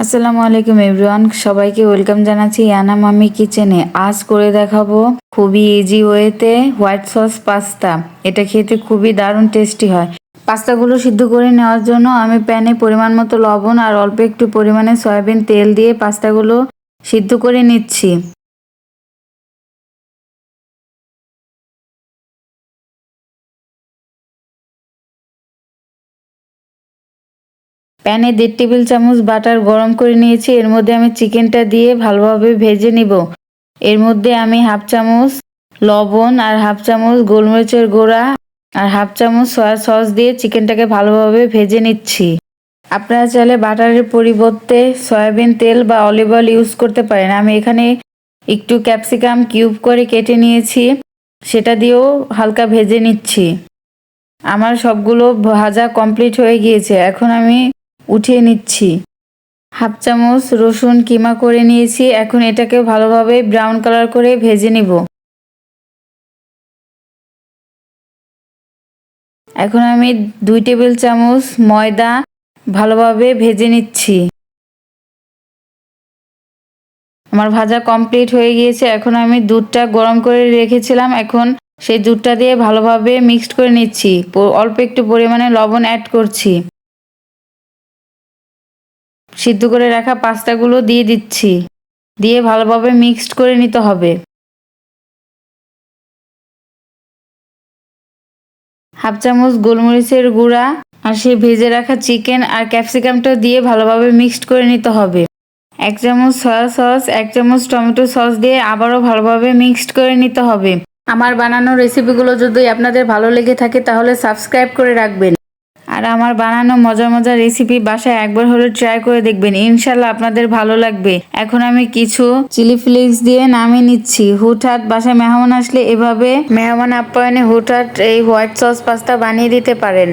আসসালামু আলাইকুম এভরিওয়ান, সবাইকে ওয়েলকাম জানাচ্ছি ইয়ানা মামি কিচেনে। আজ করে দেখাবো খুবই ইজি ওয়েতে হোয়াইট সস পাস্তা। এটা খেতে খুবই দারুণ টেস্টি হয়। পাস্তাগুলো সিদ্ধ করে নেওয়ার জন্য আমি প্যানে পরিমাণ মতো লবণ আর অল্প একটু পরিমাণে সয়াবিন তেল দিয়ে পাস্তাগুলো সিদ্ধ করে নিচ্ছি। প্যানে 1.5 টেবিল চামচ বাটার গরম করে নিয়েছি। এর মধ্যে আমি চিকেনটা দিয়ে ভালোভাবে ভেজে নিব। এর মধ্যে আমি হাফ চামচ লবণ আর হাফ চামচ গোলমরিচের গুঁড়া আর হাফ চামচ সয়া সস দিয়ে চিকেনটাকে ভালোভাবে ভেজে নিচ্ছি। আপনারা চাইলে বাটারের পরিবর্তে সয়াবিন তেল বা অলিভ অয়েল ইউজ করতে পারেন। আমি এখানে একটু ক্যাপসিকাম কিউব করে কেটে নিয়েছি, সেটা দিয়েও হালকা ভেজে নিচ্ছি। আমার সবগুলো ভাজা কমপ্লিট হয়ে গিয়েছে, এখন আমি উঠিয়ে নিচ্ছি। হাফ চামচ রসুন কিমা করে নিয়েছি, এখন এটাকে ভালোভাবে ব্রাউন কালার করে ভেজে নিব। এখন আমি 2 টেবিল চামচ ময়দা ভালোভাবে ভেজে নিচ্ছি। আমার ভাজা কমপ্লিট হয়ে গিয়েছে। এখন আমি দুধটা গরম করে রেখেছিলাম, এখন সেই দুধটা দিয়ে ভালোভাবে মিক্সড করে নিচ্ছি। অল্প একটু পরিমাণে লবণ অ্যাড করছি। সিদ্ধ করে রাখা পাস্তাগুলো দিয়ে দিচ্ছি, দিয়ে ভালোভাবে মিক্সড করে নিতে হবে। হাফ চামচ গোলমরিচের গুঁড়া আর সেই ভেজে রাখা চিকেন আর ক্যাপসিকামটা দিয়ে ভালোভাবে মিক্সড করে নিতে হবে। 1 চামচ সয়া সস, 1 চামচ টমেটো সস দিয়ে আবারও ভালোভাবে মিক্সড করে নিতে হবে। আমার বানানো রেসিপিগুলো যদি আপনাদের ভালো লেগে থাকে তাহলে সাবস্ক্রাইব করে রাখবেন। আর আমার বানানো মজার মজার রেসিপি বাসায় একবার হলে ট্রাই করে দেখবেন, ইনশাল্লাহ আপনাদের ভালো লাগবে। এখন আমি কিছু চিলি ফ্লেক্স দিয়ে নামিয়ে নিচ্ছি। হুটহাট বাসায় মেহমান আসলে এভাবে মেহমান আপ্যায়নে হুটহাট এই হোয়াইট সস পাস্তা বানিয়ে দিতে পারেন।